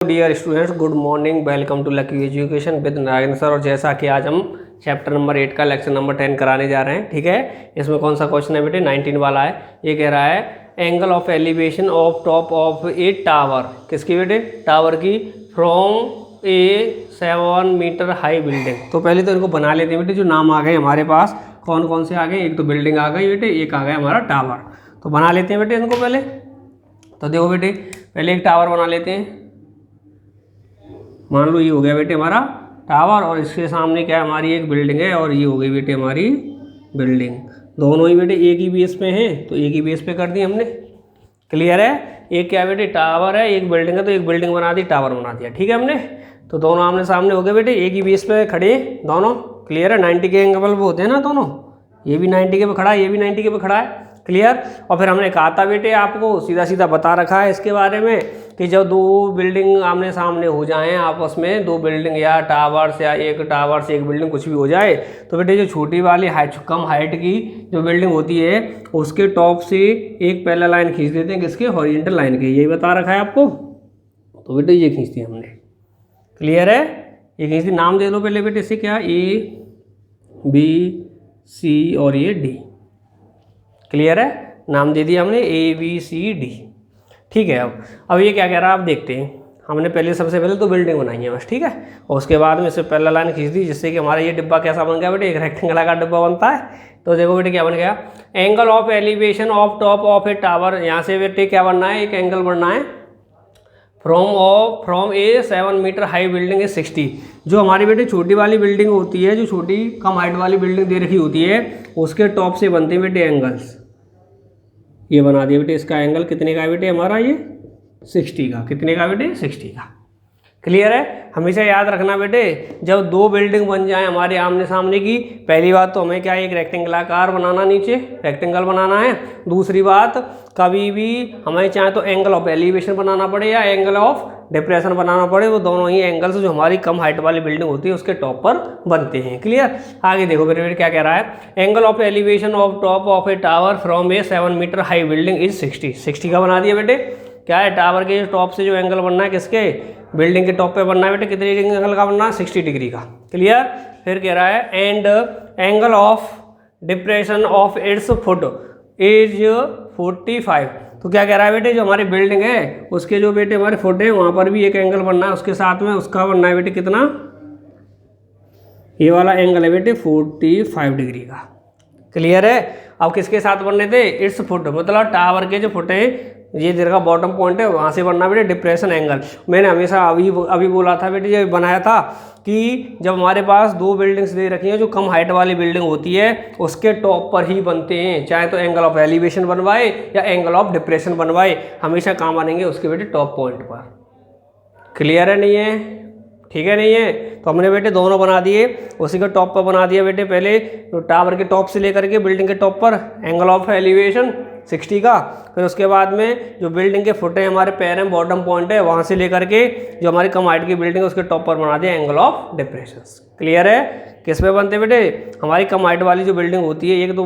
Dear students, good morning. Welcome to lucky education with Narayan sir. और जैसा कि आज हम चैप्टर नंबर 8 का लेक्चर नंबर 10 कराने जा रहे हैं, ठीक है। इसमें कौन सा क्वेश्चन है बेटे? 19 वाला है। ये कह रहा है angle of elevation of top of a tower. किसकी बेटे? टावर की। From a 7 metre high building. तो पहले तो इनको बना लेते हैं बेटे। जो नाम आ गए हमारे पास, कौन कौन से आ गए? एक तो बिल्डिंग आ गई बेटे, एक आ गया हमारा टावर। तो बना लेते हैं बेटे इनको पहले। तो देखो बेटे, पहले एक टावर बना लेते हैं। मान लो ये हो गया बेटे हमारा टावर, और इसके सामने क्या है? हमारी एक बिल्डिंग है, और ये हो गई बेटे हमारी बिल्डिंग। दोनों ही बेटे एक ही बेस पे हैं, तो एक ही बेस पे कर दी हमने। क्लियर है? एक क्या बेटे? टावर है, एक बिल्डिंग है, तो एक बिल्डिंग बना दी, टावर बना दिया। ठीक है हमने। तो दोनों आमने सामने हो गए बेटे, एक ही बेस पे खड़े दोनों। क्लियर है? 90 के एंगल पे होते हैं ना दोनों। ये भी 90 के पे खड़ा है, ये भी 90 के पे खड़ा है। क्लियर? और फिर हमने कहा था बेटे, आपको सीधा सीधा बता रखा है इसके बारे में कि जब दो बिल्डिंग आमने सामने हो जाएं आपस में, दो बिल्डिंग या टावर्स, या एक टावर से एक बिल्डिंग कुछ भी हो जाए, तो बेटे जो छोटी वाली हाइट, कम हाइट की जो बिल्डिंग होती है, उसके टॉप से एक पैरेलल लाइन खींच देते हैं। किसके? हॉरिजॉन्टल लाइन के। यही बता रखा है आपको। तो बेटे ये खींच दी हमने। क्लियर है? ये खींच दी। नाम दे दो पहले बेटे इसे। क्या? ए, बी, सी और ये डी। क्लियर है? नाम दे दिया हमने ए, बी, सी, डी। ठीक है। अब ये क्या कह रहा है आप देखते हैं। हमने पहले सबसे पहले तो बिल्डिंग बनाई है बस, ठीक है। और उसके बाद में इसे पैरेलल लाइन खींच दी, जिससे कि हमारा ये डिब्बा कैसा बन गया बेटे? एक रेक्टेंगल का डिब्बा बनता है। तो देखो बेटे क्या बन गया? Angle of elevation of top of a tower. यहाँ से बेटे क्या बनना है? एक एंगल बनना है। From a 7 metre high building is 60। जो हमारी बेटे छोटी वाली बिल्डिंग होती है, जो छोटी कम हाइट वाली बिल्डिंग दे रखी होती है, उसके टॉप से बनते हैं बेटे एंगल्स। ये बना दिया बेटे। इसका एंगल कितने का है बेटे हमारा? ये 60 का। कितने का बेटे? 60 का। क्लियर है? हमेशा याद रखना बेटे, जब दो बिल्डिंग बन जाए हमारे आमने सामने की, पहली बात तो हमें क्या है? एक रेक्टेंगल आकार बनाना, नीचे रेक्टेंगल बनाना है। दूसरी बात, कभी भी हमें चाहे तो एंगल ऑफ एलिवेशन बनाना पड़े या एंगल ऑफ डिप्रेशन बनाना पड़े, वो दोनों ही एंगल्स जो हमारी कम हाइट वाली बिल्डिंग होती है उसके टॉप पर बनते हैं। क्लियर? आगे देखो बेटे क्या कह रहा है? Angle of elevation of top of a tower from a 7 metre high building is 60। 60 का बना दिया बेटे। क्या है? टावर के टॉप से जो एंगल बनना है, किसके? बिल्डिंग के टॉप पे बनना है बेटे। कितने एंगल का बनना है? 60 डिग्री का। क्लियर? फिर कह रहा है and angle of depression of its foot is 45। तो क्या कह रहा है बेटे? जो हमारी बिल्डिंग है उसके जो बेटे हमारे फुट है, वहाँ पर भी एक एंगल बनना है, उसके साथ में उसका बनना है बेटे कितना? ये वाला एंगल है बेटे 45 डिग्री का। क्लियर है? अब किसके साथ बनने थे? इट्स फुट, मतलब टावर के जो फुट है, ये जिनका बॉटम पॉइंट है, वहाँ से बनना बेटे डिप्रेशन एंगल। मैंने हमेशा अभी बोला था बेटे, जब बनाया था कि जब हमारे पास दो बिल्डिंग्स दे रखी हैं, जो कम हाइट वाली बिल्डिंग होती है, उसके टॉप पर ही बनते हैं। चाहे तो एंगल ऑफ एलिवेशन बनवाए या एंगल ऑफ डिप्रेशन बनवाए, हमेशा काम आएंगे उसके बेटे टॉप पॉइंट पर। क्लियर है? नहीं है? ठीक है? नहीं है? तो हमने बेटे दोनों बना दिए। उसी के टॉप पर बना दिया बेटे पहले, तो टावर के टॉप से लेकर के बिल्डिंग के टॉप पर एंगल ऑफ एलिवेशन 60 का। फिर उसके बाद में जो बिल्डिंग के फुट है, हमारे पैर में बॉटम पॉइंट है, वहाँ से लेकर के जो हमारी कम हाइट की बिल्डिंग है उसके टॉप पर बना दिया एंगल ऑफ डिप्रेशन। क्लियर है? किस पे बनते बेटे? हमारी कम हाइट वाली जो बिल्डिंग होती है, एक तो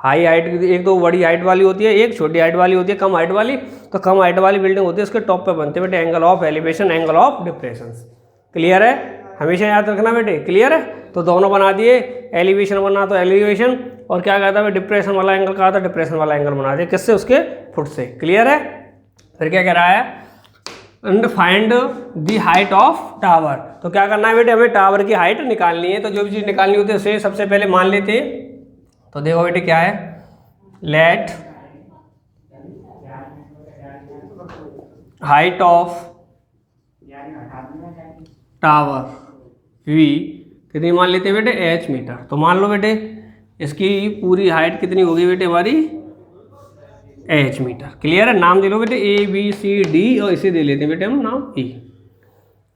हाई हाइट, एक तो बड़ी हाइट वाली होती है, एक छोटी हाइट वाली होती है, कम हाइट वाली। तो कम हाइट वाली बिल्डिंग होती है, उसके टॉप पे बनते बेटे angle of elevation, angle of depression. Clear है? हमेशा याद रखना बेटे। क्लियर है? तो दोनों बना दिए। एलिवेशन बना तो एलिवेशन, और क्या कहता है? डिप्रेशन वाला एंगल कहा था, डिप्रेशन वाला एंगल बना दिया। किससे? उसके फुट से। क्लियर है? फिर क्या कह रहा है? And find the height of tower. तो क्या करना है बेटे? हमें टावर की हाइट निकालनी है। तो जो भी चीज़ निकालनी होती है उसे सबसे पहले मान लेते हैं। तो देखो बेटे क्या है? Let height of tower we कितनी मान लेते हैं बेटे? h metre. तो मान लो बेटे इसकी पूरी हाइट कितनी होगी बेटे हमारी? h metre. क्लियर है? नाम दे लो बेटे ए, बी, सी, डी, और इसे दे लेते हैं बेटे हम नाम ई।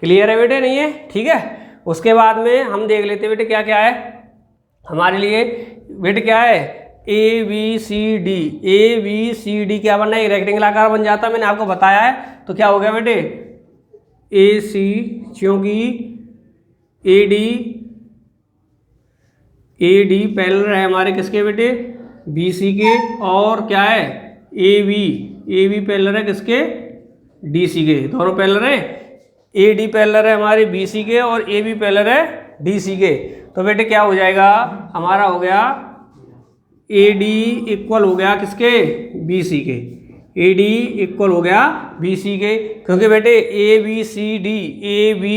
क्लियर है बेटे? नहीं है? ठीक है। उसके बाद में हम देख लेते हैं बेटे क्या क्या है हमारे लिए। बेटे क्या है? ए, बी, सी, डी। ए, बी, सी, डी क्या बनना है? एक रेक्टेंगल आकार बन जाता है, मैंने आपको बताया है। तो क्या हो गया बेटे? ए, सी, क्योंकि ए डी पैरेलल है हमारे किसके बेटे? बी सी के। और क्या है? ए बी पैरेलल है किसके? डी सी के, दोनों पैरेलल हैं। ए डी पैरेलल है हमारे बी सी के और ए बी पैरेलल है डी सी के। तो बेटे क्या हो जाएगा, हमारा हो गया ए डी इक्वल हो गया किसके, बी सी के। ए डी इक्वल हो गया बी सी के, क्योंकि बेटे ए बी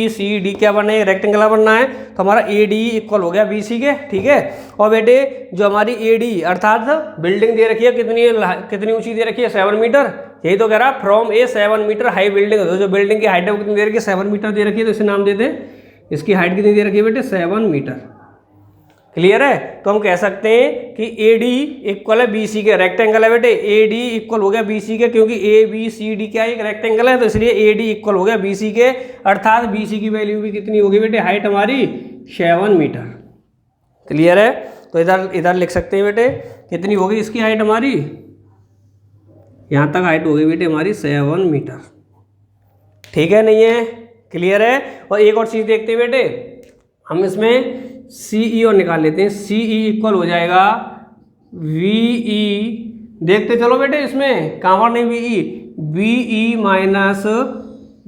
सी डी क्या बनना है, रेक्टेंगुलर बनना है, तो हमारा ए डी इक्वल हो गया बी सी के। ठीक है, और बेटे जो हमारी ए डी अर्थात बिल्डिंग दे रखी है कितनी ऊंची दे रखी है, 7 मीटर। यही तो कह रहा from a 7 metre high building, तो जो बिल्डिंग की हाइट है वो कितनी दे रखी है, 7 मीटर दे रखी है, तो इसे नाम देते हैं, इसकी हाइट कितनी दे रखी है बेटे, 7 मीटर। क्लियर है, तो हम कह सकते हैं कि ए डी इक्वल है बी सी के, रेक्टेंगल है बेटे, ए डी इक्वल हो गया बी सी के, क्योंकि ए बी सी डी क्या है, एक रेक्टेंगल है, तो इसलिए ए डी इक्वल हो गया बी सी के, अर्थात बी सी की वैल्यू भी कितनी होगी बेटे, हाइट हमारी 7 मीटर। क्लियर है, तो इधर लिख सकते हैं बेटे कितनी होगी इसकी हाइट हमारी, यहाँ तक हाइट होगी बेटे हमारी 7 मीटर। ठीक है, नहीं है, क्लियर है। और एक और चीज़ देखते हैं बेटे, हम इसमें सी ई और निकाल लेते हैं। सी ई इक्वल हो जाएगा वी ई, देखते चलो बेटे इसमें कहाँ पर नहीं, V E minus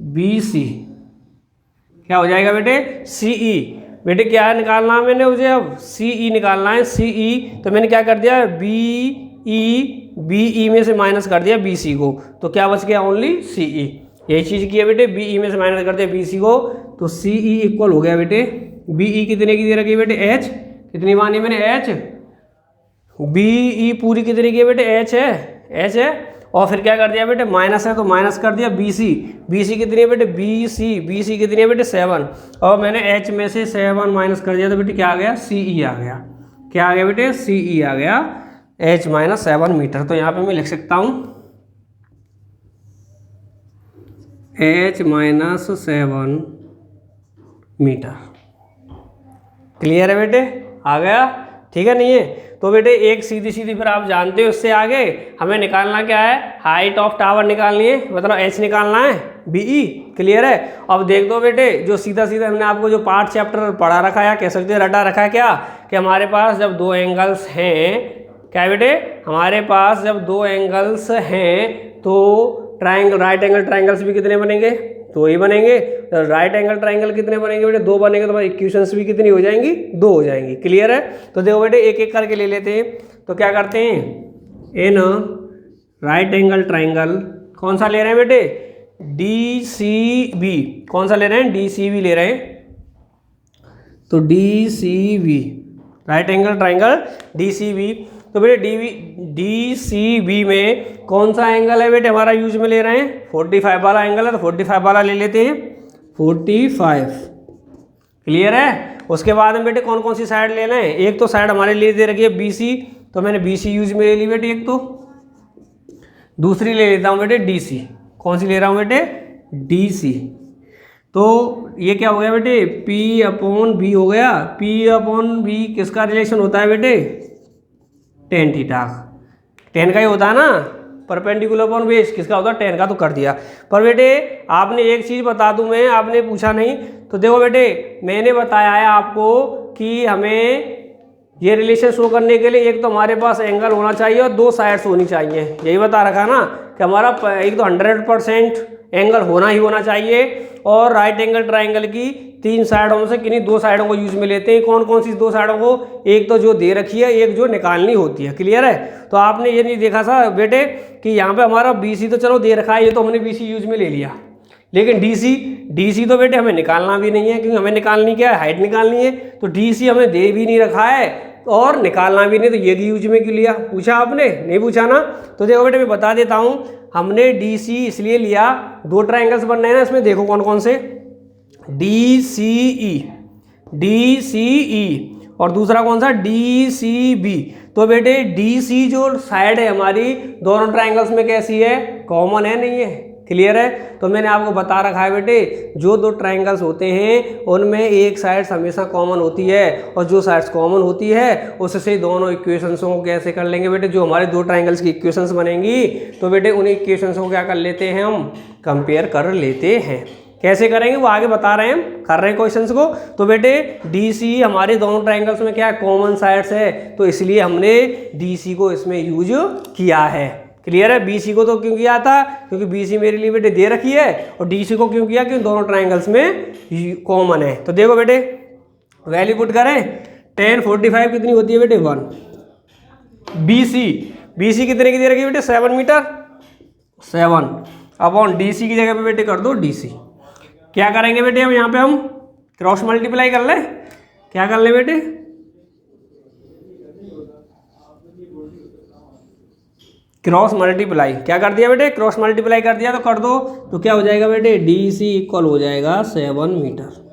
B C, क्या हो जाएगा बेटे, सी ई। बेटे क्या निकालना है मैंने मुझे, अब सी ई निकालना है। सी ई तो मैंने क्या कर दिया, बी ई में से माइनस कर दिया बी सी को, तो क्या बच गया, ओनली सी ई। यही चीज़ की है बेटे, बी ई में से माइनस कर दिया बी सी को, तो सी ई इक्वल हो गया बेटे, बी ई कितने की दे रखी है बेटे, एच, कितनी मानी मैंने, एच। बी ई पूरी कितने की है बेटे, एच है, एच है। और फिर क्या कर दिया बेटे, माइनस है तो माइनस कर दिया बी सी, बी सी कितनी है बेटे, बी सी कितनी है बेटे, 7, और मैंने एच में से 7 माइनस कर दिया, तो बेटे क्या आ गया, सी ई आ गया। क्या आ गया बेटे, सी ई आ गया, एच माइनस 7 मीटर। तो यहाँ पे मैं लिख सकता हूँ एच माइनस 7 मीटर। क्लियर है बेटे, आ गया। ठीक है, नहीं है, तो बेटे एक सीधी फिर आप जानते हो, इससे आगे हमें निकालना क्या है, हाइट ऑफ टावर निकालनी है, मतलब एच निकालना है, बी ई। क्लियर है, अब देख दो बेटे, जो सीधा हमने आपको जो पार्ट चैप्टर पढ़ा रखा है, कह सकते हैं रटा रखा है क्या, कि हमारे पास जब दो एंगल्स हैं, क्या है बेटे, हमारे पास जब दो एंगल्स हैं तो ट्राइंगल, राइट एंगल ट्राइंगल्स भी कितने बनेंगे, दो ही बनेंगे। तो राइट एंगल ट्राइंगल कितने बनेंगे बेटे, दो बनेंगे, तो हमारी इक्वेशंस भी कितनी हो जाएंगी, दो हो जाएंगी। क्लियर है, तो देखो बेटे एक एक करके ले लेते हैं। तो क्या करते हैं, इन राइट एंगल ट्राइंगल कौन सा ले रहे हैं बेटे, डी सी बी, कौन सा ले रहे हैं, डी सी बी ले रहे हैं। तो D C B, right angle triangle D C B, तो बेटे डी सी बी में कौन सा एंगल है बेटे हमारा यूज में ले रहे हैं, 45 वाला एंगल है, तो 45 वाला ले लेते हैं, 45। क्लियर है, उसके बाद में बेटे कौन कौन सी साइड लेना है, एक तो साइड हमारे लिए दे रखी है बी सी, तो मैंने बी सी यूज में ले ली बेटे एक, तो दूसरी ले लेता हूँ बेटे डी सी, कौन सी ले रहा हूँ बेटे, डी सी। तो ये क्या हो गया बेटे, P अपॉन बी हो गया। P अपॉन बी किसका रिलेशन होता है बेटे, टेन थीटा, टेन का ही होता है ना, परपेंडिकुलर अपॉन बेस किसका होता है, टेन का, तो कर दिया। पर बेटे आपने एक चीज़ बता दूं मैं, आपने पूछा नहीं, तो देखो बेटे मैंने बताया है आपको कि हमें ये रिलेशन शो करने के लिए एक तो हमारे पास एंगल होना चाहिए और दो साइड्स होनी चाहिए, यही बता रखा ना कि हमारा एक तो 100% एंगल होना ही होना चाहिए, और राइट एंगल ट्राइंगल की 3 साइडों में से किन्हीं 2 साइडों को यूज में लेते हैं। कौन कौन सी 2 साइडों को, एक तो जो दे रखी है, एक जो निकालनी होती है। क्लियर है, तो आपने ये नहीं देखा था बेटे कि यहाँ पे हमारा BC तो चलो दे रखा है, ये तो हमने BC यूज में ले लिया, लेकिन DC तो बेटे हमें निकालना भी नहीं है, क्योंकि हमें निकालनी क्या है, हाइट निकालनी है। तो DC हमें दे भी नहीं रखा है और निकालना भी नहीं, तो ये भी यूज में क्यों लिया, पूछा आपने, नहीं पूछा ना। तो देखो बेटे मैं बता देता हूँ, हमने DC इसलिए लिया, 2 ट्राइंगल्स बन रहे हैं ना इसमें, देखो कौन कौन से, DCE और दूसरा कौन सा, DCB। तो बेटे DC जो साइड है हमारी दोनों ट्राइंगल्स में कैसी है, कॉमन है, नहीं है। क्लियर है, तो मैंने आपको बता रखा है बेटे, जो 2 ट्राइंगल्स होते हैं उनमें एक साइड हमेशा कॉमन होती है, और जो साइड्स कॉमन होती है उससे दोनों इक्वेशंस को कैसे कर लेंगे बेटे, जो हमारे 2 ट्राइंगल्स की इक्वेशंस बनेंगी, तो बेटे उन इक्वेशंस को क्या कर लेते हैं, हम कंपेयर कर लेते हैं। कैसे करेंगे वो आगे बता रहे हैं, हम कर रहे हैं क्वेश्चंस को। तो बेटे DC हमारे दोनों ट्राइंगल्स में क्या कॉमन साइड्स है, तो इसलिए हमने DC को इसमें यूज किया है। क्लियर है। BC को तो क्यों किया था, क्योंकि BC मेरे लिए बेटे दे रखी है, और DC को क्यों किया, क्योंकि दोनों ट्राइंगल्स में कॉमन है। तो देखो बेटे वैल्यू पुट करें, tan 45 कितनी होती है बेटे 1। BC कितने की दे रखी है बेटे 7 मीटर, 7 अपॉन DC की जगह पे बेटे कर दो DC। क्या करेंगे बेटे अब यहाँ पे हम क्रॉस मल्टीप्लाई कर लें, क्या कर ले बेटे, क्रॉस मल्टीप्लाई। क्या कर दिया बेटे, क्रॉस मल्टीप्लाई कर दिया, तो कर दो, तो क्या हो जाएगा बेटे DC इक्वल हो जाएगा 7 मीटर।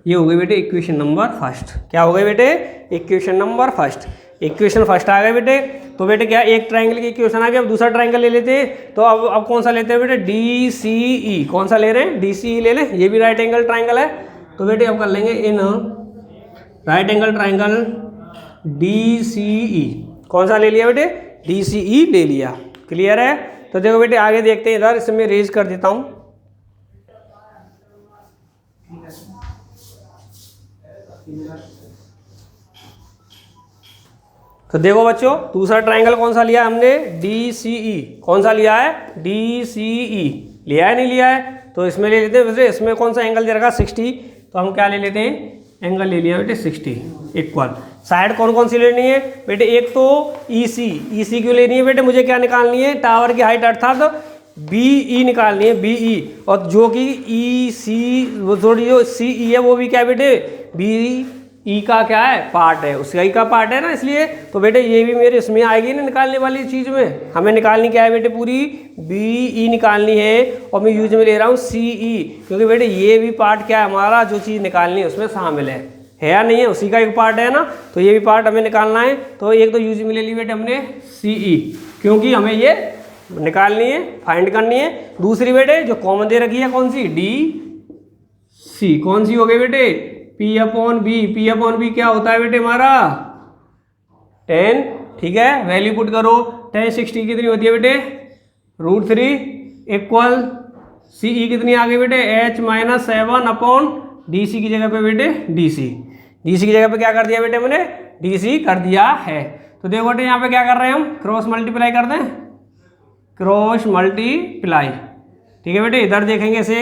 ये हो गई बेटे इक्वेशन नंबर फर्स्ट। क्या हो गई बेटे, equation number first. Equation first आ गए बेटे। तो बेटे क्या एक ट्राइंगल की इक्वेशन आ गई, अब दूसरा ट्राइंगल ले लेते हैं। तो अब कौन सा लेते हैं बेटे, DCE। कौन सा ले रहे हैं, DCE ले लें, ये भी राइट एंगल ट्राइंगल है। तो बेटे अब कर लेंगे इन राइट एंगल ट्राइंगल DCE। कौन सा ले लिया बेटे, DCE ले लिया। क्लियर है। तो देखो बेटे आगे देखते हैं, इधर इसमें रेज कर देता हूँ। तो देखो बच्चों दूसरा ट्राइंगल कौन सा लिया हमने, DCE। कौन सा लिया है, DCE लिया है, नहीं लिया है, तो इसमें ले लेते हैं। वैसे इसमें कौन सा एंगल दे रखा 60, तो हम क्या ले लेते हैं, एंगल ले लिया बेटे 60 इक्वल। साइड कौन कौन सी लेनी है बेटे, एक तो EC क्यों लेनी है बेटे, मुझे क्या निकालनी है, टावर की हाइट अर्थात BE निकालनी है, BE। और जो कि EC वो थोड़ी जो CE है वो भी क्या बेटे BE का क्या है पार्ट है, उसका ही का पार्ट है ना, इसलिए तो बेटे ये भी मेरे इसमें आएगी ना निकालने वाली चीज़ में। हमें निकालनी क्या है बेटे, पूरी BE निकालनी है, और मैं यूज में ले रहा हूँ CE, क्योंकि बेटे ये भी पार्ट क्या है हमारा, जो चीज़ निकालनी है उसमें शामिल है या नहीं है, उसी का एक पार्ट है ना, तो ये भी पार्ट हमें निकालना है। तो एक तो यूज में ले ली बेटे हमने CE, क्योंकि हमें ये निकालनी है, फाइंड करनी है। दूसरी बेटे जो कॉमन दे रखी है कौन सी, DC। कौन सी हो गई बेटे, P/B। P/B क्या होता है बेटे हमारा 10, ठीक है। वैल्यू पुट करो, tan 60 कितनी होती है बेटे √3 इक्वल CE कितनी आ गई बेटे H-7 अपॉन DC की जगह पे बेटे DC की जगह पे क्या कर दिया बेटे हमने, DC कर दिया है। तो देखो बेटे यहाँ पे क्या कर रहे हैं हम, क्रॉस मल्टीप्लाई कर दें, क्रॉस मल्टीप्लाई, ठीक है बेटे। इधर देखेंगे इसे,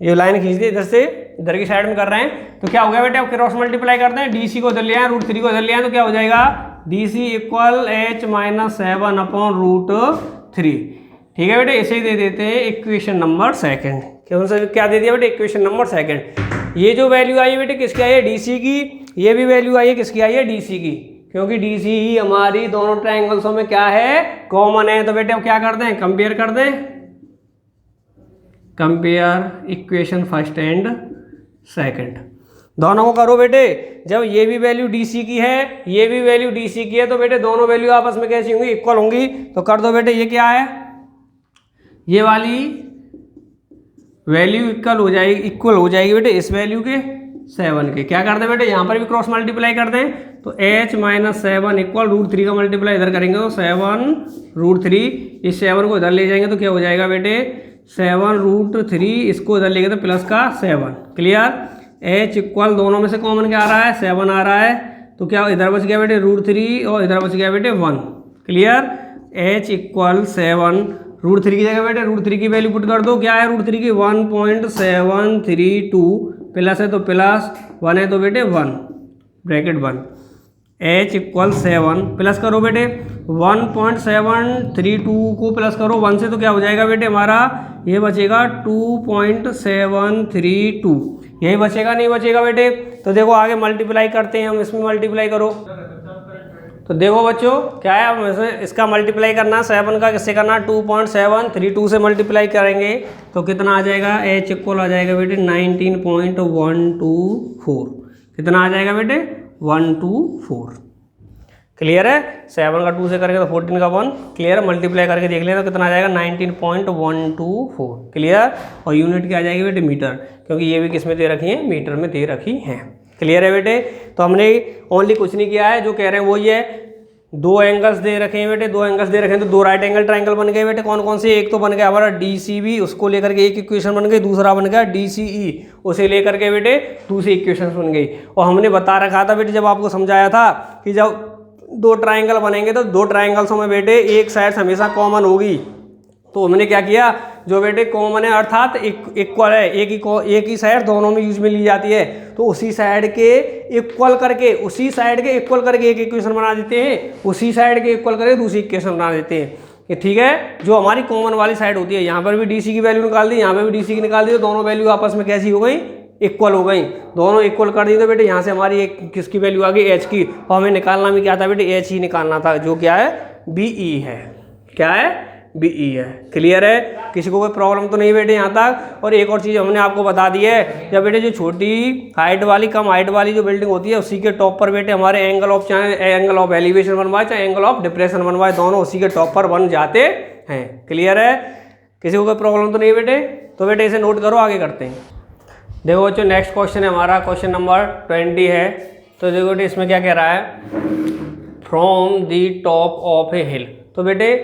ये लाइन खींच दी इधर से, इधर की साइड में कर रहे हैं, तो क्या हो गया बेटे अब क्रॉस मल्टीप्लाई करते हैं, DC को इधर ले आए, √3 को इधर ले आए, तो क्या हो जाएगा DC इक्वल H-7 अपॉन √3, ठीक है बेटे। इसे दे देते हैं इक्वेशन नंबर सेकंड। क्यों से क्या दे दिया बेटे, इक्वेशन नंबर सेकंड। ये जो वैल्यू आई है बेटे किसकी आई है, DC की। ये भी वैल्यू आई है किसकी आई है, DC की, क्योंकि DC ही हमारी दोनों ट्राइंगल्सों में क्या है, कॉमन है। तो बेटे अब क्या कर दें, कंपेयर कर दें, compare equation first and second, दोनों को करो बेटे। जब ये भी वैल्यू DC की है, ये भी वैल्यू DC की है, तो बेटे दोनों वैल्यू आपस में कैसी होंगी, इक्वल होंगी। तो कर दो बेटे, ये क्या है, ये वाली वैल्यू इक्वल हो जाएगी बेटे इस वैल्यू के 7 के। क्या कर दें बेटे, यहाँ पर भी क्रॉस मल्टीप्लाई कर दें, तो H-7 इक्वल √3 का मल्टीप्लाई इधर करेंगे तो 7 √3, इस 7 को इधर ले जाएंगे तो क्या हो जाएगा बेटे 7 √3, इसको इधर लेंगे तो प्लस का 7। क्लियर। H इक्वल दोनों में से कॉमन क्या आ रहा है, 7 आ रहा है, तो क्या इधर बच गया बेटे √3 और इधर बच गया बेटे 1। क्लियर। H इक्वल 7 √3 की जगह बेटे √3 की वैल्यू पुट कर दो, क्या है √3 की 1.732, प्लस है तो प्लस, 1 है तो बेटे 1 ब्रैकेट 1। H इक्वल 7 प्लस करो बेटे 1.732 को प्लस करो 1 से, तो क्या हो जाएगा बेटे हमारा ये बचेगा 2.732, यही बचेगा, नहीं बचेगा बेटे। तो देखो आगे मल्टीप्लाई करते हैं हम, इसमें मल्टीप्लाई करो। तो देखो बच्चों क्या है, अब इसका मल्टीप्लाई करना 7 का किससे करना, 2.732 से मल्टीप्लाई करेंगे तो कितना आ जाएगा, H इक्वल आ जाएगा बेटे 19.124। कितना आ जाएगा बेटे 124। क्लियर है। 7 का 2 से करेंगे तो 14 का 1। क्लियर है। मल्टीप्लाई करके देख लें तो कितना आ जाएगा 19.124। क्लियर। और यूनिट क्या आ जाएगी बेटे मीटर, क्योंकि ये भी किस में दे रखी है, मीटर में दे रखी हैं। क्लियर है बेटे। तो हमने ओनली कुछ नहीं किया है, जो कह रहे हैं वही है। 2 एंगल्स दे रखे हैं बेटे, 2 एंगल्स दे रखे हैं, तो 2 राइट एंगल ट्राइंगल बन गए बेटे। कौन कौन से, एक तो बन गया हमारा DCB, उसको लेकर के एक इक्वेशन बन गई। दूसरा बन गया DCE, उसे लेकर के बेटे दूसरी इक्वेशन बन गई। और हमने बता रखा था बेटे, जब आपको समझाया था कि जब दो ट्राइंगल बनेंगे तो दो ट्राइंगल्सों में बेटे एक साइड हमेशा कॉमन होगी। तो हमने क्या किया, जो बेटे कॉमन है अर्थात इक्वल है, एक ही साइड दोनों में यूज में ली जाती है, तो उसी साइड के इक्वल करके एक इक्वेशन बना देते हैं, उसी साइड के इक्वल करके दूसरी इक्वेशन बना देते हैं। ये ठीक है, जो हमारी कॉमन वाली साइड होती है, यहाँ पर भी डीसी की वैल्यू निकाल दी, यहाँ पर भी डीसी की निकाल दी, तो दोनों वैल्यू आपस में कैसी हो गई, इक्वल हो गई। दोनों इक्वल कर दी तो बेटे यहाँ से हमारी एक किसकी वैल्यू आ गई, एच की, और हमें निकालना भी क्या था बेटे, एच ही निकालना था, जो क्या है, बी ई है। क्या है, बी ई है। क्लियर है, किसी को कोई प्रॉब्लम तो नहीं बेटे यहाँ तक। और एक और चीज़ हमने आपको बता दी है, जब बेटे जो छोटी हाइट वाली कम हाइट वाली जो बिल्डिंग होती है उसी के टॉप पर बेटे हमारे एंगल ऑफ, चाहे एंगल ऑफ एलिवेशन बनवाए चाहे एंगल ऑफ डिप्रेशन बनवाए, दोनों उसी के टॉप पर बन जाते हैं। क्लियर है, किसी को कोई प्रॉब्लम तो नहीं बेटे। तो बेटे इसे नोट करो, आगे करते हैं। देखो बच्चों, नेक्स्ट क्वेश्चन है हमारा, क्वेश्चन नंबर 20 है। तो देखो बेटे इसमें क्या कह रहा है, from the top of a हिल। तो बेटे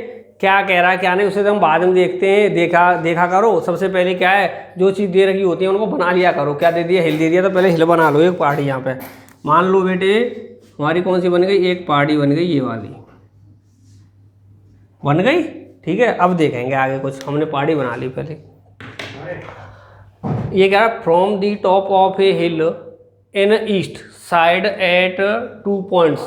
क्या कह रहा है क्या नहीं उसे तो हम बाद में देखते हैं, देखा करो। सबसे पहले क्या है, जो चीज़ दे रखी होती है उनको बना लिया करो। क्या दे दिया, हिल दे दिया, तो पहले हिल बना लो एक पहाड़ी। यहाँ पे मान लो बेटे हमारी कौन सी बन गई, एक पहाड़ी बन गई, ये वाली बन गई। ठीक है, अब देखेंगे आगे कुछ। हमने पहाड़ी बना ली पहले। ये कह रहा है from the top of a hill in east side at 2 points.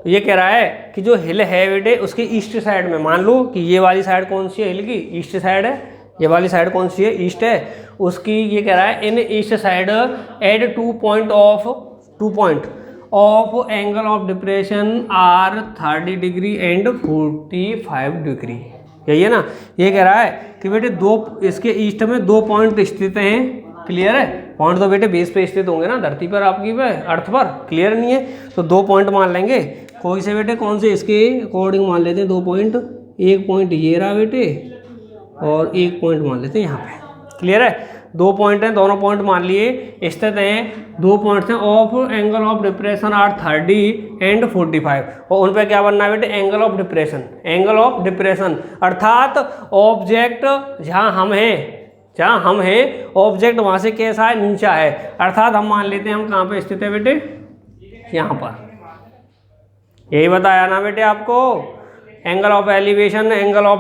ये कह रहा है कि जो हिल है बेटे उसकी ईस्ट साइड में, मान लो कि ये वाली साइड कौन सी है, हिल की ईस्ट साइड है, ये वाली साइड कौन सी है, ईस्ट है उसकी। ये कह रहा है in east side at 2 point of angle of depression are 30 degree and 45 degree. यही है ना। ये कह रहा है कि बेटे दो इसके ईस्ट में 2 पॉइंट स्थित हैं। क्लियर है, पॉइंट तो बेटे बेस पे स्थित होंगे ना, धरती पर आपकी पे अर्थ पर। क्लियर नहीं है तो 2 पॉइंट मान लेंगे। कोई से बेटे कौन से, इसके अकॉर्डिंग मान लेते हैं 2 पॉइंट। एक पॉइंट ये रहा बेटे और एक पॉइंट मान लेते हैं यहाँ पे। क्लियर है, 2 पॉइंट हैं, दोनों पॉइंट मान लिए स्थित हैं। 2 पॉइंट्स हैं of angle of depression are 30 and 45, और उन पे क्या बनना है बेटे, angle of depression. Angle of depression अर्थात ऑब्जेक्ट जहाँ हम हैं ऑब्जेक्ट वहाँ से कैसा है, नीचा है। अर्थात हम मान लेते हैं हम कहाँ पे स्थित है बेटे, यहाँ पर। यही बताया ना बेटे आपको, एंगल ऑफ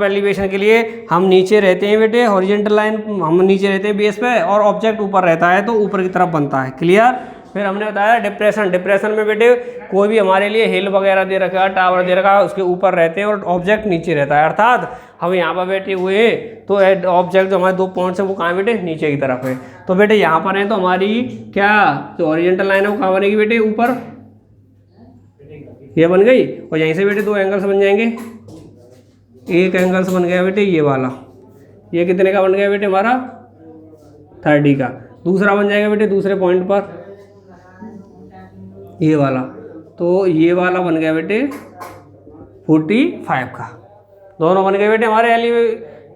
एलिवेशन के लिए हम नीचे रहते हैं बेटे, हॉरिजॉन्टल लाइन हम नीचे रहते हैं बेस पे, और ऑब्जेक्ट ऊपर रहता है तो ऊपर की तरफ बनता है। क्लियर। फिर हमने बताया डिप्रेशन में बेटे कोई भी हमारे लिए हिल वगैरह दे रखा है, टावर दे रखा है, उसके ऊपर रहते हैं और ऑब्जेक्ट नीचे रहता है। अर्थात हम यहाँ पर बैठे हुए हैं तो ऑब्जेक्ट जो हमारे 2 पॉइंट्स हैं वो कहाँ बेटे, नीचे की तरफ है। तो बेटे यहाँ पर है तो हमारी क्या जो हॉरिजॉन्टल लाइन है वो कहाँ बनेगी बेटे, ऊपर। ये बन गई, और यहीं से बेटे 2 एंगल्स बन जाएंगे। एक एंगल्स बन गया बेटे ये वाला, ये कितने का बन गया बेटे हमारा, 30 का। दूसरा बन जाएगा बेटे दूसरे पॉइंट पर ये वाला, तो ये वाला बन गया बेटे 45 का। दोनों बन गए बेटे हमारे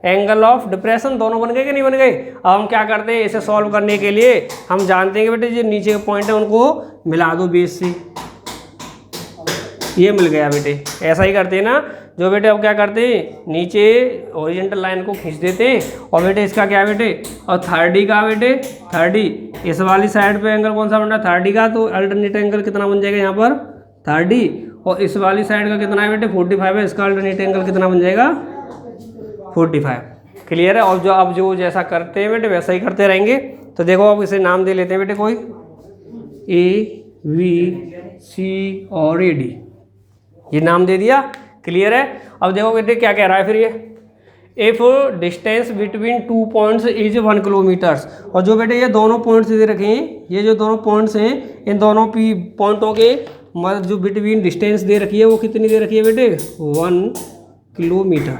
एंगल ऑफ डिप्रेशन, दोनों बन गए कि नहीं बन गए। अब हम क्या करते हैं, इसे सॉल्व करने के लिए हम जानते हैं कि बेटे जो नीचे के पॉइंट है उनको मिला दो बेस से, ये मिल गया बेटे। ऐसा ही करते हैं ना जो बेटे। अब क्या करते हैं, नीचे हॉरिजॉन्टल लाइन को खींच देते हैं, और बेटे इसका क्या बेटे, और 30 का बेटे 30 इस वाली साइड पे एंगल कौन सा बन रहा है, 30 का। तो अल्टरनेट एंगल कितना बन जाएगा यहाँ पर 30, और इस वाली साइड का कितना है बेटे 45 है, इसका अल्टरनेट एंगल कितना बन जाएगा 45। क्लियर है। और जो अब जो जैसा करते हैं बेटे वैसा ही करते रहेंगे। तो देखो अब इसे नाम दे लेते हैं बेटे, कोई ABC और AD, ये नाम दे दिया। क्लियर है। अब देखो बेटे क्या कह रहा है फिर ये, if distance between 2 points is 1 kilometre. और जो बेटे ये दोनों पॉइंट्स दे रखे हैं, ये जो दोनों पॉइंट्स हैं इन दोनों पॉइंटों के जो बिटवीन डिस्टेंस दे रखी है वो कितनी दे रखी है बेटे, 1 किलोमीटर।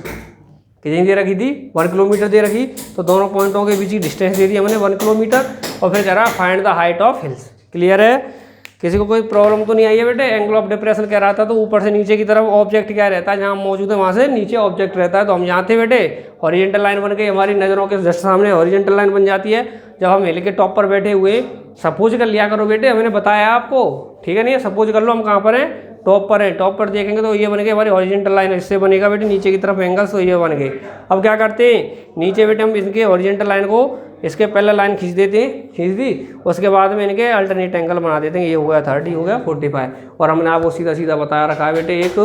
कितनी दे रखी थी, 1 किलोमीटर दे रखी। तो दोनों पॉइंटों के बीच की डिस्टेंस दे दी हमने 1 किलोमीटर। और फिर कह रहा है find the height of hills. Clear है, किसी को कोई प्रॉब्लम तो नहीं आई है बेटे। एंगल ऑफ डिप्रेशन कह रहा था तो ऊपर से नीचे की तरफ ऑब्जेक्ट क्या रहता है, जहाँ मौजूद है वहाँ से नीचे ऑब्जेक्ट रहता है। तो हम यहाँ थे बेटे, हॉरिजॉन्टल लाइन बन गई हमारी नज़रों के जस्ट सामने, हॉरिजॉन्टल लाइन बन जाती है जब हम हिल के टॉप पर बैठे हुए। सपोज कर लिया करो बेटे, मैंने बताया आपको, ठीक है नहीं। सपोज कर लो हम कहाँ पर हैं, टॉप पर हैं। टॉप पर देखेंगे तो ये बन गई हमारी हॉरिजॉन्टल लाइन, इससे बनेगा बेटे नीचे की तरफ एंगल्स, तो ये बन गए। अब क्या करते हैं, नीचे बेटे हम इनके हॉरिजॉन्टल लाइन को इसके पहले लाइन खींच देते हैं, खींच दी, उसके बाद में इनके अल्टरनेट एंगल बना देते हैं। ये हो गया 30, हो गया 45। और हमने आपको सीधा सीधा बताया रखा है बेटे एक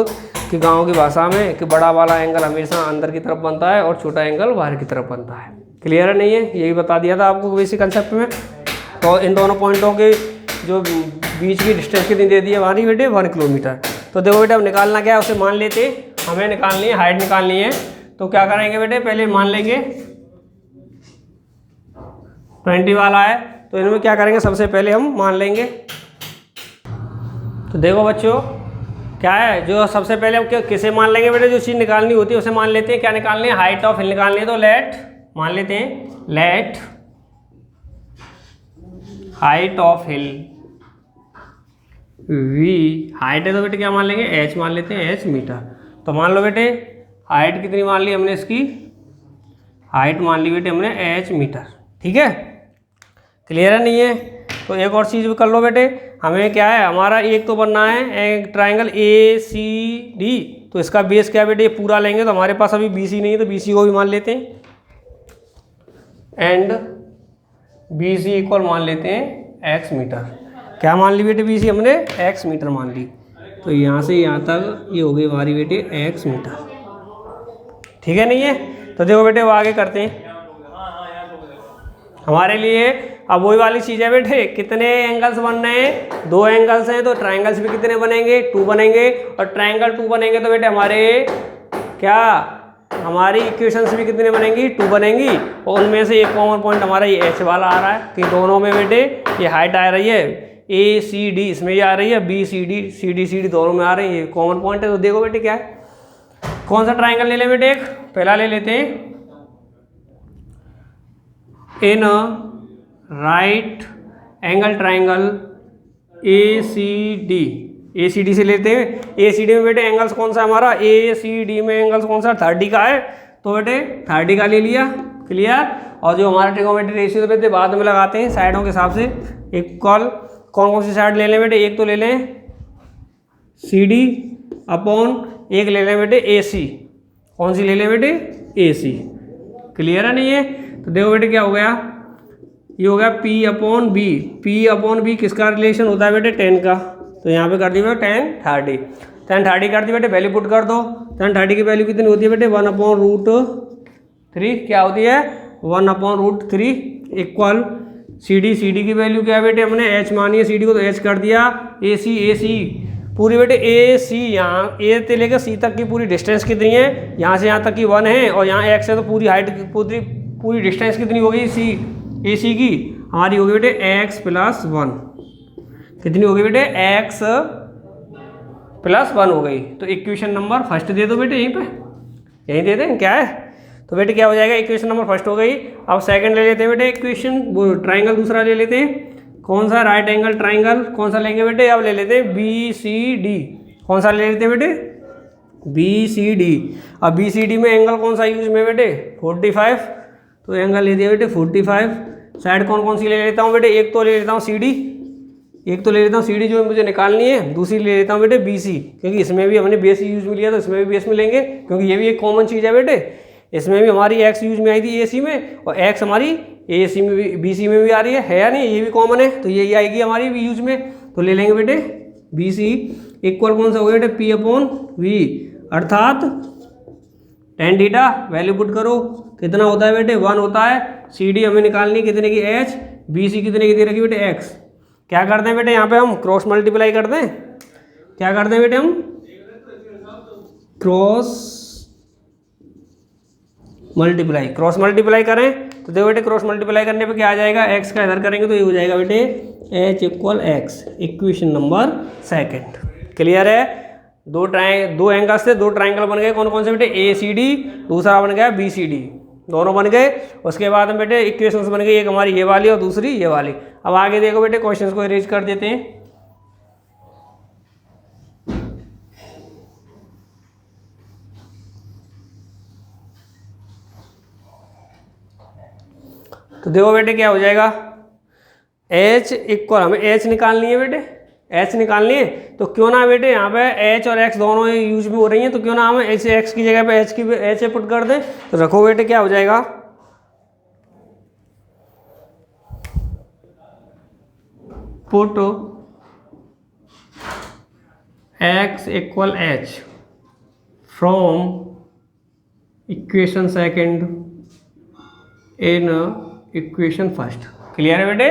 कि गाँव की भाषा में कि बड़ा वाला एंगल हमेशा अंदर की तरफ बनता है और छोटा एंगल बाहर की तरफ बनता है। क्लियर है नहीं है? यही बता दिया था आपको बेसिक कंसेप्ट में। तो इन दोनों पॉइंटों के जो बीच की डिस्टेंस कितनी दे दी है हमारी बेटे 1 किलोमीटर। तो देखो बेटे अब निकालना क्या है, उसे मान लेते, हमें निकालनी है हाइट निकालनी है। तो क्या करेंगे बेटे, पहले मान लेंगे 20 वाला है, तो इनमें क्या करेंगे, सबसे पहले हम मान लेंगे। तो देखो बच्चों क्या है, जो सबसे पहले हम किसे मान लेंगे बेटे, जो चीज़ निकालनी होती है उसे मान लेते हैं। क्या निकालनी है, हाइट ऑफ हिल निकालनी है। तो लेट मान लेते हैं, let height of hill V, height है तो बेटे क्या मान लेंगे, एच मान लेते हैं, एच मीटर। तो मान लो बेटे हाइट कितनी मान ली हमने, इसकी हाइट मान ली बेटे हमने एच मीटर। ठीक है, क्लियर है नहीं है? तो एक और चीज़ भी कर लो बेटे, हमें क्या है, हमारा एक तो बनना है एक ट्राइंगल ए सी डी। तो इसका बेस क्या बेटे, पूरा लेंगे। तो हमारे पास अभी बी सी नहीं है, तो बी सी को भी मान लेते हैं एंड बी सी इक्वल मान लेते हैं एक्स मीटर। क्या मान ली बेटे, बी सी हमने एक्स मीटर मान ली। तो यहाँ से यहाँ तक ये हो गई हमारी बेटे एक्स मीटर। ठीक है नहीं है? तो देखो बेटे वो आगे करते हैं हमारे लिए। अब वही वाली चीज़ है बेटे, कितने एंगल्स बन रहे हैं, 2 एंगल्स हैं, तो ट्राइंगल्स भी कितने बनेंगे, 2 बनेंगे। और ट्राइंगल 2 बनेंगे तो बेटे हमारे क्या, हमारी इक्वेशंस भी कितने बनेंगी, 2 बनेंगी। और उनमें से एक कॉमन पॉइंट हमारा ये एच वाला आ रहा है कि दोनों में बेटे ये हाइट आ रही है, ए सी डी इसमें ये आ रही है, बी सी डी दोनों में आ रही है, ये कॉमन पॉइंट है। तो देखो बेटे क्या है, कौन सा ट्राइंगल ले लें बेटे, एक पहला ले लेते हैं in right angle triangle A C D से लेते हैं। ए सी डी में बेटे एंगल्स कौन सा हमारा, ए सी डी में एंगल्स कौन सा, 30 का है। तो बेटे 30 का ले लिया, क्लियर। और जो हमारा ट्रिगोनोमेट्री रेशियो तो बेटे बाद में लगाते हैं साइडों के हिसाब से। इक्वल कौन कौन सी साइड ले लें बेटे, एक तो ले लें सी डी अपॉन, एक ले लें बेटे ए सी। कौन सी ले लें बेटे, ए सी। क्लियर है नहीं है? तो देखो बेटे क्या हो गया, ये हो गया P upon B. P upon B किसका रिलेशन होता है बेटे, 10 का। तो यहाँ पे कर दी बेटे 10 30 कर दी बेटे, वैल्यू पुट कर दो। 10 30 की वैल्यू कितनी होती है बेटे, 1/√3। क्या होती है, 1/√3 इक्वल सी डी की वैल्यू क्या है बेटे, हमने H मानी है, सी डी को तो H कर दिया। ए सी पूरी बेटे ए सी, यहाँ ए से लेकर सी तक की पूरी डिस्टेंस कितनी है, यहाँ से यहाँ तक की 1 है, और यहाँ x है, तो पूरी हाइट पूरी डिस्टेंस कितनी हो गई सी ए सी की, हमारी होगी बेटे x + 1। कितनी होगी बेटे, x + 1 हो गई। तो इक्वेशन नंबर फर्स्ट दे दो बेटे, यहीं पे यहीं दे दें, क्या है। तो बेटे क्या हो जाएगा, इक्वेशन नंबर फर्स्ट हो गई। अब सेकंड ले लेते हैं बेटे इक्वेशन, वो ट्राइंगल दूसरा ले लेते हैं। कौन सा, राइट एंगल ट्राइंगल कौन सा लेंगे बेटे, अब ले लेते हैं बी सी डी। कौन सा ले लेते हैं बेटे, बी सी डी। अब बी सी डी में एंगल कौन सा यूज में बेटे, 45। तो एंगल ले दिया बेटे 45। साइड कौन कौन सी ले लेता हूँ बेटे, एक तो ले लेता हूँ सी डी, जो मुझे निकालनी है। दूसरी ले लेता हूँ बेटे बी सी, क्योंकि इसमें भी हमने बेस यूज में लिया, तो इसमें भी बेस में लेंगे, क्योंकि ये भी एक कॉमन चीज़ है बेटे। इसमें भी हमारी एक्स यूज में आई थी ए सी में, और एक्स हमारी ए सी में भी, बी सी में भी आ रही है या नहीं, ये भी कॉमन है, तो यही आएगी हमारी भी यूज में। तो ले लेंगे बेटे बी सी इक्वल कौन सा हो गया बेटे, P अपॉन वी, अर्थात tan थीटा। वैल्यू पुट करो, कितना होता है बेटे, 1 होता है। सी डी हमें निकालनी कितने की, H, बी सी कितने की दे रखी बेटे, X। क्या करते हैं बेटे, यहाँ पे हम क्रॉस मल्टीप्लाई करते हैं। क्या करते हैं बेटे, हम क्रॉस मल्टीप्लाई करें। तो देखो बेटे क्रॉस मल्टीप्लाई करने पे क्या आ जाएगा, x का इधर करेंगे तो ये हो जाएगा बेटे H = x। Equation number second. Clear है? दो एंगल से 2 ट्राइंगल बन गए। कौन कौन से बेटे, ए सी डी, दूसरा बन गया बी सी डी, दोनों बन गए। उसके बाद में बेटे इक्वेशंस बन गई, एक हमारी ये वाली और दूसरी ये वाली। अब आगे देखो बेटे क्वेश्चंस को अरेंज कर देते हैं। तो देखो बेटे क्या हो जाएगा, H इक्वल, हमें H निकालनी है बेटे, H निकालनी है। तो क्यों ना बेटे यहाँ पे H और X दोनों यूज में हो रही हैं, तो क्यों ना हम ऐसे X की जगह पे H पुट कर दें। तो रखो बेटे क्या हो जाएगा, put x equal h from equation second in equation first. Clear है बेटे?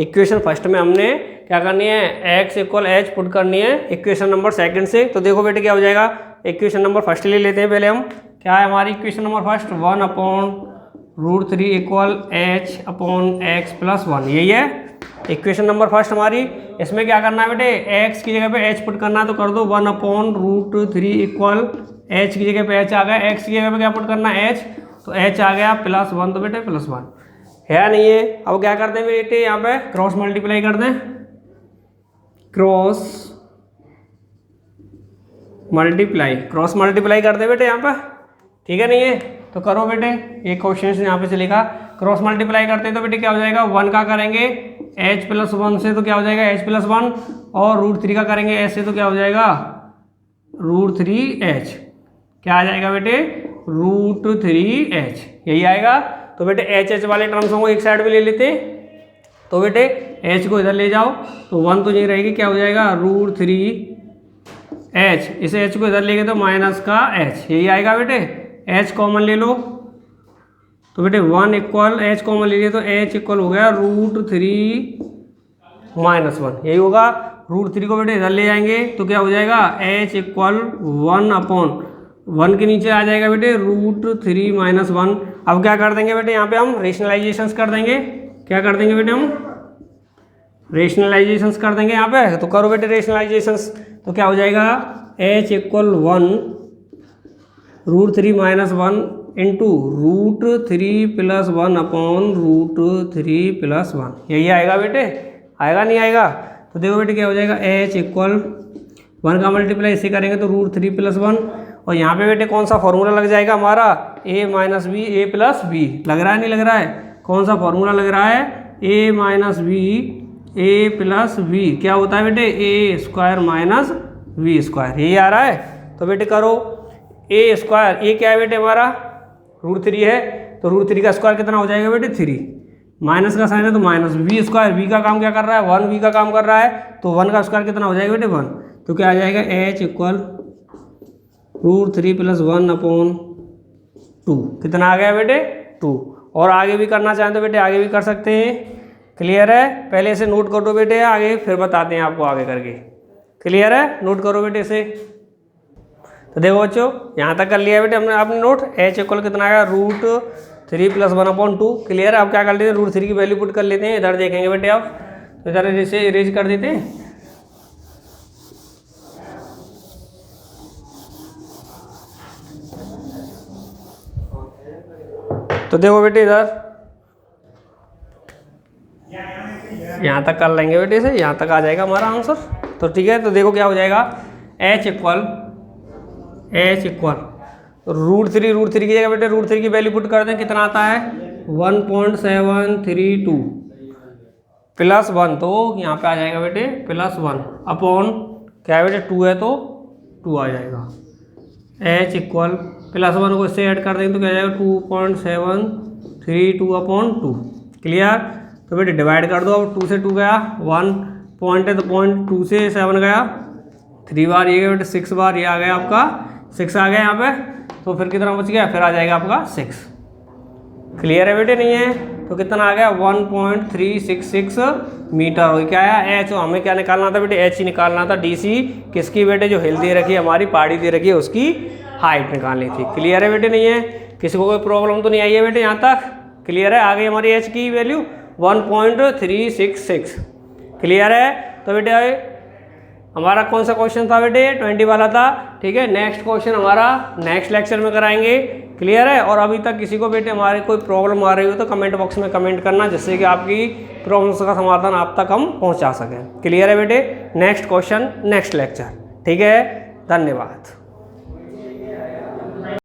इक्वेशन फर्स्ट में हमने क्या करनी है, x इक्वल h पुट करनी है इक्वेशन नंबर सेकंड से। तो देखो बेटे क्या हो जाएगा, इक्वेशन नंबर फर्स्ट ले लेते हैं पहले हम। क्या है हमारी equation number first, 1/√3 equal h upon x plus 1, यही है इक्वेशन नंबर फर्स्ट हमारी। इसमें क्या करना है बेटे, x की जगह पे h पुट करना है, तो कर दो 1/√3 इक्वल h की जगह पे h आ गया, x की जगह पे क्या पुट करना है h, तो h आ गया प्लस 1, तो बेटे प्लस 1 है या नहीं है। अब क्या करते हैं बेटे, यहाँ पे क्रॉस मल्टीप्लाई कर दें, क्रॉस मल्टीप्लाई कर दे बेटे यहाँ पे, ठीक है नहीं है। तो करो बेटे, एक क्वेश्चन से यहाँ पे से लिखा, क्रॉस मल्टीप्लाई करते हैं तो बेटे क्या हो जाएगा, 1 का करेंगे h प्लस 1 से तो क्या हो जाएगा h प्लस 1, और √3 का करेंगे h से तो क्या हो जाएगा √3h। क्या आ जाएगा बेटे, √3h, यही आएगा। तो बेटे h वाले टर्म्स को एक साइड पे ले लेते, तो बेटे h को इधर ले जाओ तो 1 तो नहीं रहेगी, क्या हो जाएगा √3h, इसे h को इधर ले गए तो माइनस का h, यही आएगा बेटे। h कॉमन ले लो तो बेटे 1 इक्वल h कॉमन ले लिए तो h इक्वल हो गया √3 माइनस 1, यही होगा। √3 को बेटे इधर ले जाएंगे तो क्या हो जाएगा h इक्वल 1/1 के नीचे आ जाएगा बेटे √3 माइनस 1। अब क्या कर देंगे बेटे, यहाँ पे हम रेशनलाइजेशंस कर देंगे। क्या कर देंगे बेटे, हम रेशनलाइजेशंस कर देंगे यहाँ पे। तो करो बेटे रेशनलाइजेशंस, तो क्या हो जाएगा h equal 1/√3 minus 1 into √3 plus 1 upon √3 plus 1, यही आएगा बेटे, आएगा नहीं आएगा। तो देखो बेटे क्या हो जाएगा, h इक्वल 1 का मल्टीप्लाई इसे करेंगे तो √3 प्लस 1, और यहाँ पे बेटे कौन सा फॉर्मूला लग जाएगा हमारा, a minus B A plus B, लग रहा है नहीं लग रहा है, कौन सा फॉर्मूला लग रहा है, a minus B A plus B, क्या होता है बेटे a square minus B square, यही आ रहा है। तो बेटे करो a स्क्वायर, ये क्या है बेटे हमारा √3 है, तो √3 का स्क्वायर कितना हो जाएगा बेटे 3, माइनस का साइन है तो माइनस, बी स्क्वायर बी का काम क्या कर रहा है 1 बी का काम कर रहा है, तो 1 का स्क्वायर कितना हो जाएगा बेटे 1, तो क्या आ जाएगा h इक्वल √3 प्लस 1 अपॉन 2, कितना आ गया बेटे 2। और आगे भी करना चाहें तो बेटे आगे भी कर सकते हैं। क्लियर है, पहले इसे नोट कर दो बेटे, आगे फिर बताते हैं आपको आगे करके। क्लियर है, नोट करो बेटे इसे। तो देखो बच्चों यहाँ तक कर लिया बेटे हमने आपने नोट, h इक्वल कितना आएगा √3 प्लस 1 अपॉन 2। क्लियर है, अब क्या कर लेते हैं √3 की वैल्यू पुट कर लेते हैं, इधर देखेंगे बेटे आप, तो इधर इसे इरेज कर देते हैं। तो देखो बेटे इधर यहाँ तक कर लेंगे बेटे इसे, यहाँ तक आ जाएगा हमारा आंसर। तो ठीक है, तो देखो क्या हो जाएगा h इक्वल √3 की जगह बेटे √3 की वैल्यू पुट कर दें, कितना आता है 1.732 प्लस 1, तो यहाँ पे आ जाएगा बेटे प्लस 1 अपॉन क्या है बेटे 2 है तो 2 आ जाएगा। h इक्वल प्लस 1 को इससे ऐड कर देंगे तो क्या आ जाएगा 2.732 अपॉन 2। क्लियर, तो बेटे डिवाइड कर दो, अब 2 से 2 गया 1 पॉइंट है तो पॉइंट 2 से 7 गया 3 बार, ये गया बेटे 6 बार, ये आ गया आपका 6 आ गया यहाँ पे, तो फिर कितना बच गया, फिर आ जाएगा आपका 6। क्लियर है बेटे नहीं है, तो कितना आ गया 1.366 मीटर। और क्या आया h, हमें क्या निकालना था बेटे h ही निकालना था, dc किसकी बेटे जो हिल दे रखी है हमारी पहाड़ी दे रखी है उसकी हाइट निकालनी थी। क्लियर है बेटे नहीं है, किसी को कोई प्रॉब्लम तो नहीं आई है बेटे यहाँ तक। क्लियर है, आ गई हमारी h की वैल्यू 1.366। क्लियर है, तो बेटे हमारा कौन सा क्वेश्चन था बेटे 20 वाला था। ठीक है, नेक्स्ट क्वेश्चन हमारा नेक्स्ट लेक्चर में कराएंगे। क्लियर है, और अभी तक किसी को बेटे हमारे कोई प्रॉब्लम आ रही हो तो कमेंट बॉक्स में कमेंट करना, जिससे कि आपकी प्रॉब्लम्स का समाधान आप तक हम पहुंचा सकें। क्लियर है बेटे, नेक्स्ट क्वेश्चन नेक्स्ट लेक्चर। ठीक है, धन्यवाद।